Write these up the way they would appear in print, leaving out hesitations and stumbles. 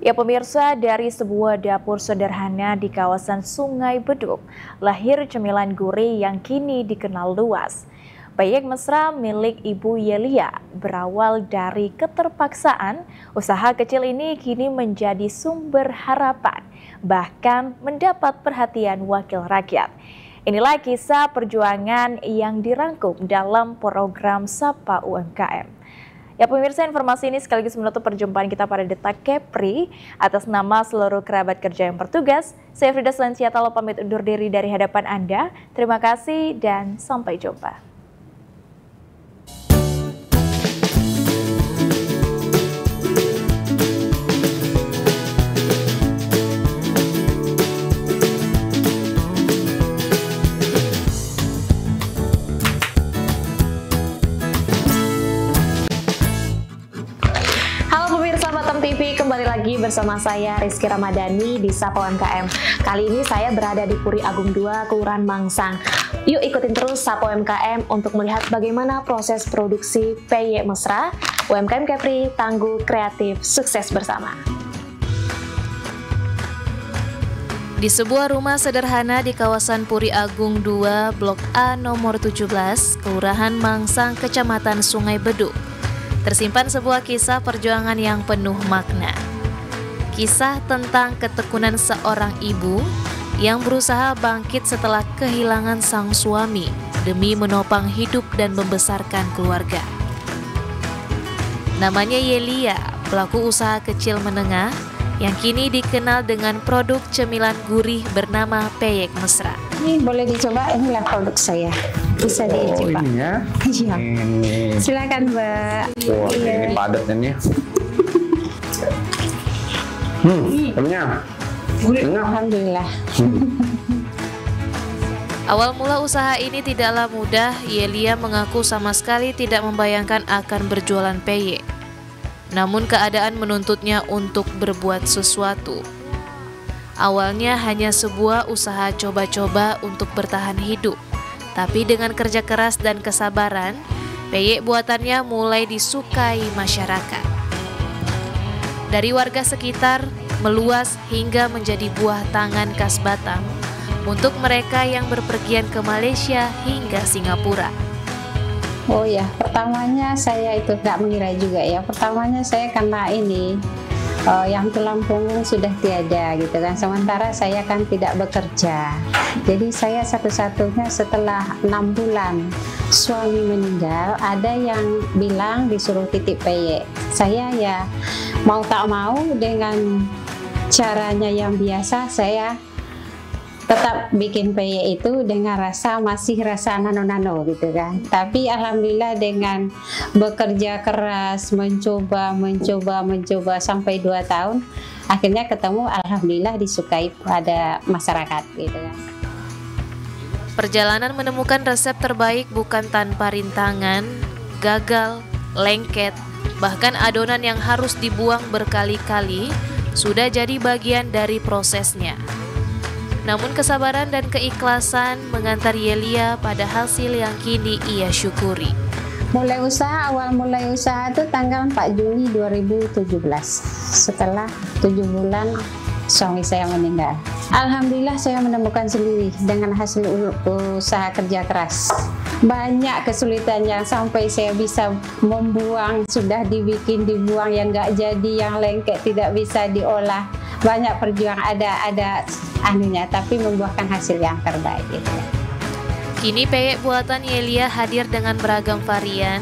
Ya pemirsa, dari sebuah dapur sederhana di kawasan Sungai Beduk, lahir cemilan gurih yang kini dikenal luas. Peyek mesra milik Ibu Yelia berawal dari keterpaksaan, usaha kecil ini kini menjadi sumber harapan, bahkan mendapat perhatian wakil rakyat. Inilah kisah perjuangan yang dirangkum dalam program Sapa UMKM. Ya pemirsa, informasi ini sekaligus menutup perjumpaan kita pada Detak Kepri. Atas nama seluruh kerabat kerja yang bertugas, saya Frida Selensiatalo pamit undur diri dari hadapan Anda. Terima kasih dan sampai jumpa. Kembali lagi bersama saya Rizky Ramadhani di Sapa UMKM. Kali ini saya berada di Puri Agung 2, Kelurahan Mangsang. Yuk ikutin terus Sapa UMKM untuk melihat bagaimana proses produksi peyek mesra. UMKM Kepri, tangguh, kreatif, sukses bersama. Di sebuah rumah sederhana di kawasan Puri Agung 2, Blok A nomor 17, Kelurahan Mangsang, Kecamatan Sungai Beduk, tersimpan sebuah kisah perjuangan yang penuh makna. Kisah tentang ketekunan seorang ibu yang berusaha bangkit setelah kehilangan sang suami demi menopang hidup dan membesarkan keluarga. Namanya Yelia, pelaku usaha kecil menengah yang kini dikenal dengan produk cemilan gurih bernama peyek mesra. Ini boleh dicoba, inilah produk saya. Bisa dicoba. Ini ya? Iya. Ini. Silakan Mbak. Wah, ini padat ini. Temennya. Alhamdulillah. Awal mula usaha ini tidaklah mudah. Yelia mengaku sama sekali tidak membayangkan akan berjualan peyek. Namun keadaan menuntutnya untuk berbuat sesuatu. Awalnya hanya sebuah usaha coba-coba untuk bertahan hidup. Tapi dengan kerja keras dan kesabaran, peyek buatannya mulai disukai masyarakat. Dari warga sekitar, meluas hingga menjadi buah tangan khas Batam untuk mereka yang berpergian ke Malaysia hingga Singapura. Oh ya, pertamanya saya itu nggak mengira juga ya. Pertamanya saya karena ini, yang tulang punggung sudah tiada gitu kan. Sementara saya kan tidak bekerja. Jadi saya satu-satunya setelah 6 bulan suami meninggal, ada yang bilang disuruh titip peyek. Saya ya mau tak mau dengan caranya yang biasa, saya tetap bikin peyek itu dengan masih rasa nano-nano gitu kan. Tapi alhamdulillah dengan bekerja keras, mencoba sampai 2 tahun, akhirnya ketemu, alhamdulillah disukai pada masyarakat gitu kan. Perjalanan menemukan resep terbaik bukan tanpa rintangan, gagal, lengket, bahkan adonan yang harus dibuang berkali-kali sudah jadi bagian dari prosesnya. Namun kesabaran dan keikhlasan mengantar Yelia pada hasil yang kini ia syukuri. Awal mulai usaha itu tanggal 4 Juni 2017. Setelah 7 bulan suami saya meninggal. Alhamdulillah saya menemukan sendiri dengan hasil usaha kerja keras. Banyak kesulitan yang sampai saya bisa membuang, sudah dibuang yang nggak jadi, yang lengket tidak bisa diolah. Banyak perjuangan, ada anunya, tapi membuahkan hasil yang terbaik gitu. Kini peyek buatan Yelia hadir dengan beragam varian,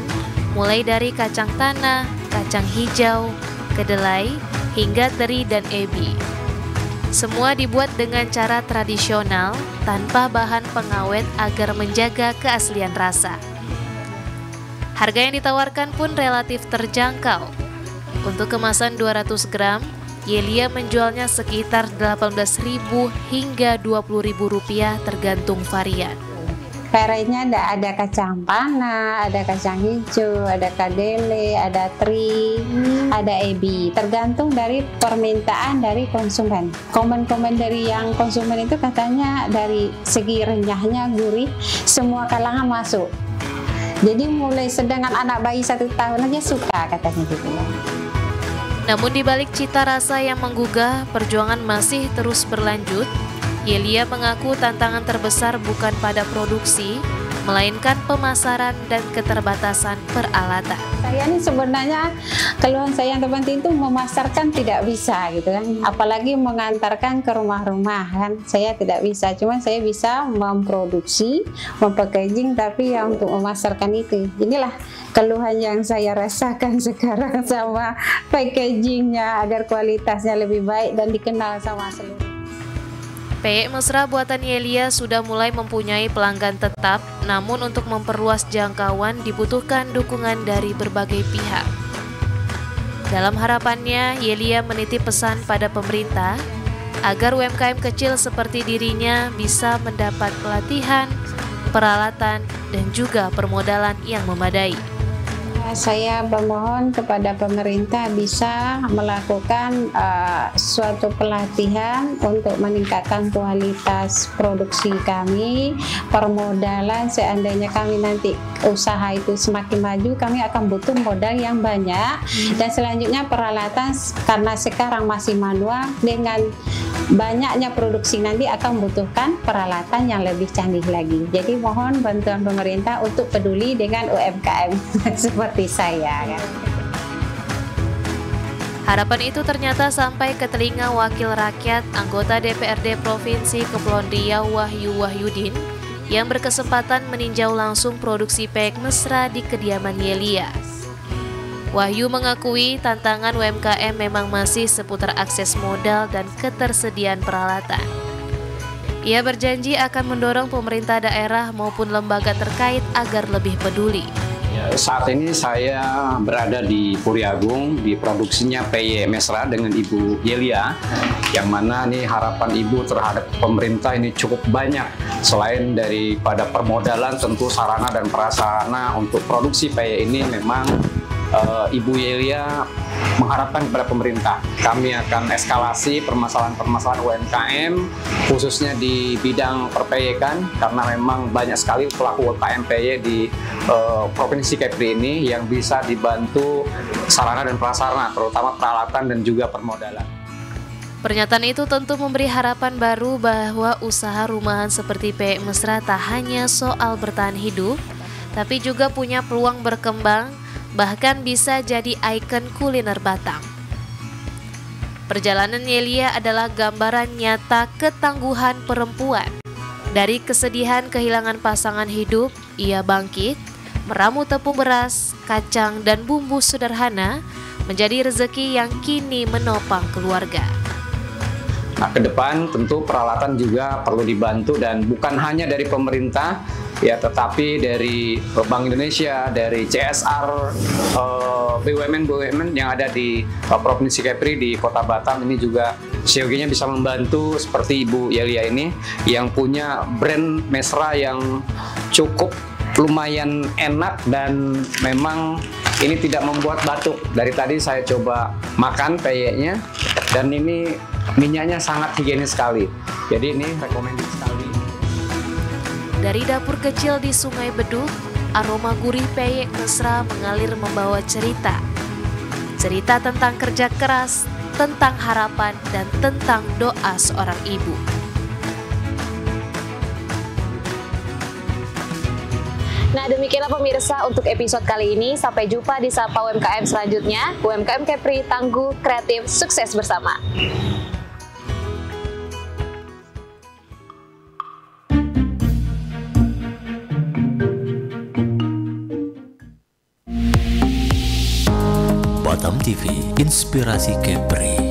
mulai dari kacang tanah, kacang hijau, kedelai, hingga teri dan ebi. Semua dibuat dengan cara tradisional tanpa bahan pengawet agar menjaga keaslian rasa. Harga yang ditawarkan pun relatif terjangkau. Untuk kemasan 200 gram, Yelia menjualnya sekitar Rp18.000 hingga Rp20.000 tergantung varian. Variannya ada kacang panah, ada kacang hijau, ada kadele, ada teri, ada ebi. Tergantung dari permintaan dari konsumen. Komen-komen dari yang konsumen itu katanya dari segi renyahnya, gurih, semua kalangan masuk. Jadi mulai sedangkan anak bayi 1 tahun aja suka katanya gitu ya. Namun di balik cita rasa yang menggugah, perjuangan masih terus berlanjut. Yelia mengaku tantangan terbesar bukan pada produksi, melainkan pemasaran dan keterbatasan peralatan. Saya ini sebenarnya keluhan saya yang terpenting itu memasarkan tidak bisa gitu kan, apalagi mengantarkan ke rumah-rumah kan, saya tidak bisa. Cuman saya bisa memproduksi, mempackaging, tapi yang untuk memasarkan itu, inilah keluhan yang saya rasakan sekarang sama packagingnya agar kualitasnya lebih baik dan dikenal sama seluruh. Peyek mesra buatan Yelia sudah mulai mempunyai pelanggan tetap, namun untuk memperluas jangkauan dibutuhkan dukungan dari berbagai pihak. Dalam harapannya, Yelia menitip pesan pada pemerintah agar UMKM kecil seperti dirinya bisa mendapat pelatihan, peralatan, dan juga permodalan yang memadai. Saya memohon kepada pemerintah bisa melakukan suatu pelatihan untuk meningkatkan kualitas produksi kami, permodalan. Seandainya kami nanti usaha itu semakin maju, kami akan butuh modal yang banyak, dan selanjutnya peralatan, karena sekarang masih manual, dengan banyaknya produksi nanti akan membutuhkan peralatan yang lebih canggih lagi. Jadi mohon bantuan pemerintah untuk peduli dengan UMKM seperti saya kan. Harapan itu ternyata sampai ke telinga Wakil Rakyat anggota DPRD Provinsi Kepulauan Riau Wahyu Wahyudin yang berkesempatan meninjau langsung produksi peyek mesra di kediaman Yelia. Wahyu mengakui tantangan UMKM memang masih seputar akses modal dan ketersediaan peralatan. Ia berjanji akan mendorong pemerintah daerah maupun lembaga terkait agar lebih peduli. Saat ini saya berada di Puri Agung, di produksinya peyek mesra dengan Ibu Yelia, yang mana nih harapan Ibu terhadap pemerintah ini cukup banyak. Selain daripada permodalan, tentu sarana dan prasarana untuk produksi peyek ini memang Ibu Yelia mengharapkan kepada pemerintah. Kami akan eskalasi permasalahan-permasalahan UMKM, khususnya di bidang perpeyekan, karena memang banyak sekali pelaku UMKM peyek di Provinsi Kepri ini yang bisa dibantu sarana dan prasarana, terutama peralatan dan juga permodalan. Pernyataan itu tentu memberi harapan baru bahwa usaha rumahan seperti peyek mesra tak hanya soal bertahan hidup, tapi juga punya peluang berkembang, bahkan bisa jadi ikon kuliner Batam. Perjalanan Yelia adalah gambaran nyata ketangguhan perempuan. Dari kesedihan kehilangan pasangan hidup, ia bangkit, meramu tepung beras, kacang, dan bumbu sederhana menjadi rezeki yang kini menopang keluarga. Nah, ke depan tentu peralatan juga perlu dibantu, dan bukan hanya dari pemerintah, ya, tetapi dari Bank Indonesia, dari CSR, BUMN yang ada di Provinsi Kepri di Kota Batam ini juga siogianya bisa membantu, seperti Ibu Yelia ini yang punya brand mesra yang cukup lumayan enak dan memang ini tidak membuat batuk. Dari tadi saya coba makan peyeknya dan ini minyaknya sangat higienis sekali. Jadi ini recommended sekali. Dari dapur kecil di Sungai Beduk, aroma gurih peyek mesra mengalir membawa cerita. Cerita tentang kerja keras, tentang harapan, dan tentang doa seorang ibu. Nah, demikianlah pemirsa untuk episode kali ini. Sampai jumpa di Sapa UMKM selanjutnya. UMKM Kepri, tangguh, kreatif, sukses bersama. Batam TV, inspirasi Kepri.